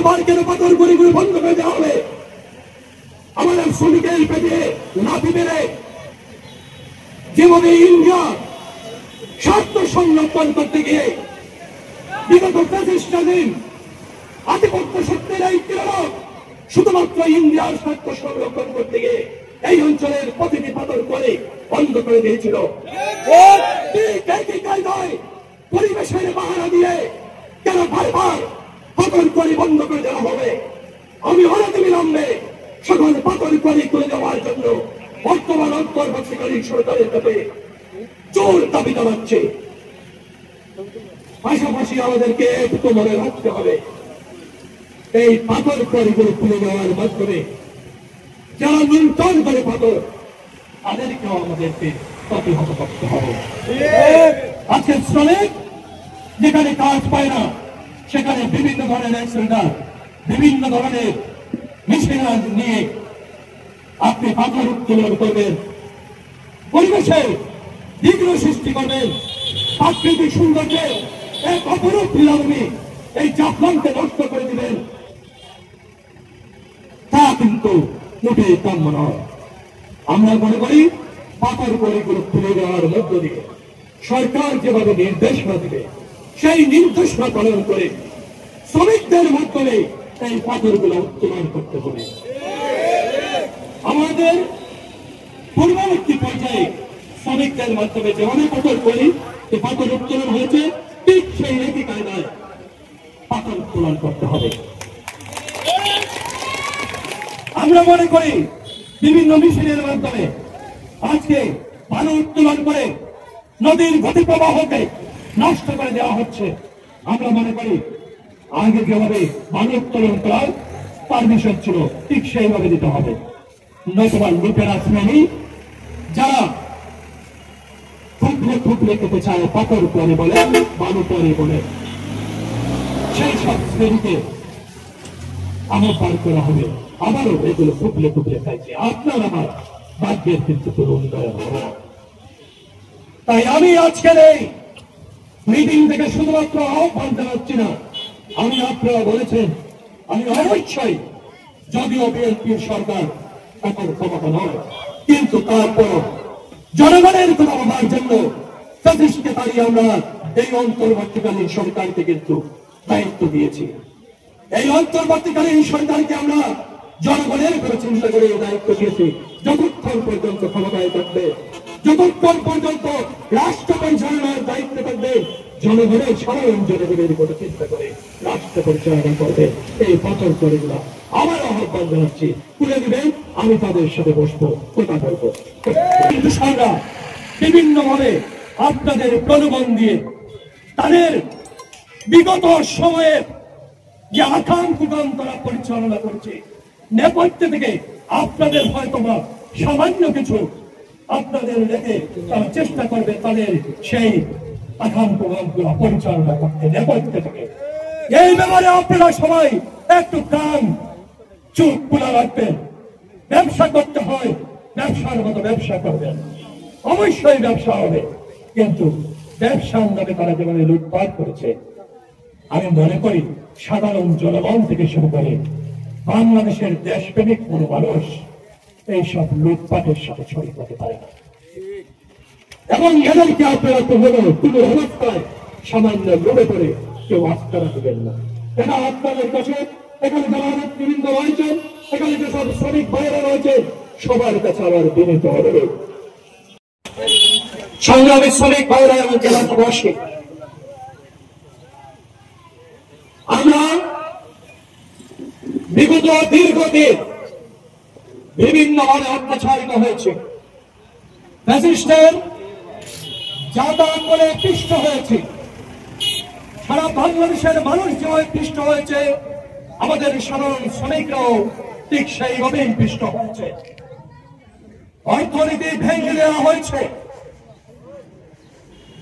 বারবার কেন পাথর গুলি বন্ধ করে দেওয়া হবে? আমাদের শ্রমিকের পেটে লাথি মেরে যেভাবে ইন্ডিয়া স্বার্থ সংরক্ষণ করতে গিয়ে বিগত 25টা দিন আধিপত্য শক্তির এই তৃণমূল শুধুমাত্র ইন্ডিয়ার স্বার্থ সংরক্ষণ করতে গিয়ে এই অঞ্চলের প্রতিটি পাথর করে বন্ধ করে দিয়েছিল। পরিবেশের বাহানা দিয়ে কেন বারবার পাথর করে বন্ধ করে দেওয়া হবে? আমি অনতিবিলম্বে সকল পাথর করে তুলে দেওয়ার জন্য বর্তমান অন্তর্বর্তীকালীন সরকারের কাছে জোর দাবি জানাচ্ছে। পাশাপাশি আমাদেরকে একটু মনে রাখতে হবে, এই পাথর কড়িগুলো তুলে দেওয়ার মাধ্যমে যারা লুণ্ঠন করে পাথর, তাদেরকেও আমাদেরকে প্রতিহত করতে হবে। আজকে শ্রমিক যেখানে কাজ পায় না, সেখানে বিভিন্ন ধরনের অ্যাক্সিডেন্ট, বিভিন্ন ধরনের মেশিন নিয়ে আপনি পাথর উত্তোলন করবেন, পরিবেশের বিঘ্ন সৃষ্টি করবেন, প্রাকৃতিক সৌন্দর্যের এক অপরূপ লীলাভূমি এই জাফলংকে নষ্ট করে দিবেন, তা কিন্তু মোটেই কাম্য নয়। আমরা মনে করি পাথর কড়িগুলো তুলে দেওয়ার মধ্য দিয়ে সরকার যেভাবে নির্দেশনা দিবে সেই নির্দেশনা পালন করে শ্রমিকদের মাধ্যমে এই পাথরগুলো উত্তোলন করতে হবে। আমাদের পূর্ববর্তী পর্যায়ে শ্রমিকদের মাধ্যমে যেভাবে পাথর করি পাথর উত্তোলন হয়েছে, ঠিক সেই একই কায়দায় পাথর উত্তোলন করতে হবে। আমরা মনে করি বিভিন্ন মেশিনের মাধ্যমে আজকে বালু উত্তোলন করে নদীর গতি প্রবাহকে নষ্ট করে দেওয়া হচ্ছে। আমরা মনে করি আগে যেভাবে বালু উত্তোলন করার পারমিশন ছিল, ঠিক সেইভাবে দিতে হবে। নতুবা লুটেরা শ্রেণী যারা খুবলে খুবলে খেতে চায়, পাথর করে বলে, বালু করে বলে, সেই সব শ্রেণীকে আহ্বান করা হবে। আবারও এগুলো খুবলে খুবলে খাইছে। আপনার আমার ভাগ্যের কিন্তু কোনো উন্নয়ন হবে না। তাই আমি আজকের এই মিটিং থেকে শুধুমাত্র আহ্বান জানাচ্ছি না, আমি আপনারা বলেছেন, আমি অবশ্যই, যদিও বিএনপির সরকার এখন ক্ষমতা নয়, কিন্তু তারপর জনগণের কথা ভাবার জন্য প্রতিষ্ঠিত আমরা এই অন্তর্বর্তীকালীন সরকারকে কিন্তু দায়িত্ব দিয়েছি। এই অন্তর্বর্তীকালীন সরকারকে আমরা জনগণের কথা চিন্তা করে দায়িত্ব দিয়েছি। যতক্ষণ পর্যন্ত ক্ষমতায় থাকবে, যতক্ষণ পর্যন্ত রাষ্ট্র পরিচালনার দায়িত্ব থাকবে, জনগণের সাধারণ জনগণের কথা চিন্তা করে রাষ্ট্র পরিচালনা করবে। এই পাথর কড়িগুলো আমার আহ্বান জানাচ্ছি, তুলে দিবেন, আমি তাদের সাথে বসবো, কথা বলবো। কিন্তু সরকার বিভিন্ন ভাবে আপনাদের প্রলোভন দিয়ে তাদের বিগত সময়ে যে আকাম কুকাম তারা পরিচালনা করছে, নেপথ্য থেকে আপনাদের হয়তো সামান্য কিছু আপনাদের রেখে তারা চেষ্টা করবে তাদের সেই আকাম কুকাম গুলা পরিচালনা করতে নেপথ্য থেকে। এই ব্যাপারে আপনারা সবাই একটু কান চুপ খোলা রাখবেন। ব্যবসা করতে হয়, ব্যবসার মতো ব্যবসা করবেন, অবশ্যই ব্যবসা হবে, কিন্তু ব্যবসার নামে তারা যেভাবে লুটপাট করেছে, আমি মনে করি সাধারণ জনগণ থেকে শুরু করে বাংলাদেশের দেশপ্রেমিক কোন মানুষ এইসব লুটপাটের সাথে ছড়িয়ে হতে পারে না। এবং এদেরকে আপনারা তো হলো কোনো অবস্থায় সামান্য লোভে করে কেউ আস্থারা দেবেন না। এটা আপনাদের কাছে, এখানে যারা নেতৃবৃন্দ রয়েছেন, এখানে যেসব শ্রমিক ভাইয়েরা রয়েছে, সবার কাছে আমার বিনীত অনুরোধ, সংগ্রামী শ্রমিক ভাইয়েরা এবং জেলাবাসী, আমরা বিগত দীর্ঘদিন বিভিন্নভাবে অত্যাচারিত হয়েছে, ফ্যাসিস্টের যাতায়াত করে পিষ্ট হয়েছে, সারা বাংলাদেশের মানুষ যেভাবে পিষ্ট হয়েছে, আমাদের সাধারণ শ্রমিকরাও ঠিক সেইভাবেই পিষ্ট হয়েছে। অর্থনীতি ভেঙে দেওয়া হয়েছে,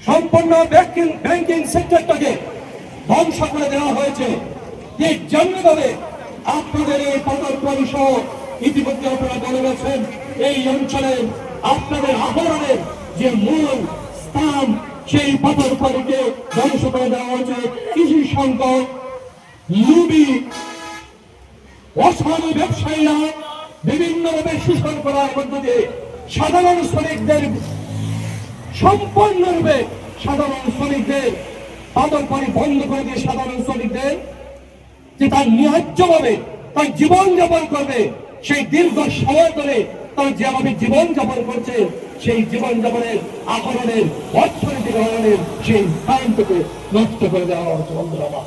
সম্পূর্ণ ব্যাংকিং সেক্টরটাকে ধ্বংস করে দেওয়া হয়েছে। ঠিক যেমনভাবে আপনাদের এই পাথর সহ ইতিমধ্যে আপনারা বলে গেছেন, এই অঞ্চলের আপনাদের আহরণের যে মূল স্থান, সেই পাথর কড়িকে ধ্বংস করে দেওয়া হয়েছে। কৃষি সংকট, লুবি অসাধু ব্যবসায়ীরা বিভিন্নভাবে শোষণ করার মধ্য দিয়ে সাধারণ শ্রমিকদের সম্পূর্ণরূপে সাধারণ শ্রমিকদের তাদের পরে বন্ধ করে দিয়ে সাধারণ শ্রমিকদের যে তার ন্যায্যভাবে তার জীবন যাপন করবে সেই দীর্ঘ সময় ধরে তার যেভাবে জীবন যাপন করছে সেই জীবন যাপনের আহরণের অর্থনৈতিক আহরণের সেই স্থান থেকে নষ্ট করে দেওয়া হচ্ছে বন্ধুরা।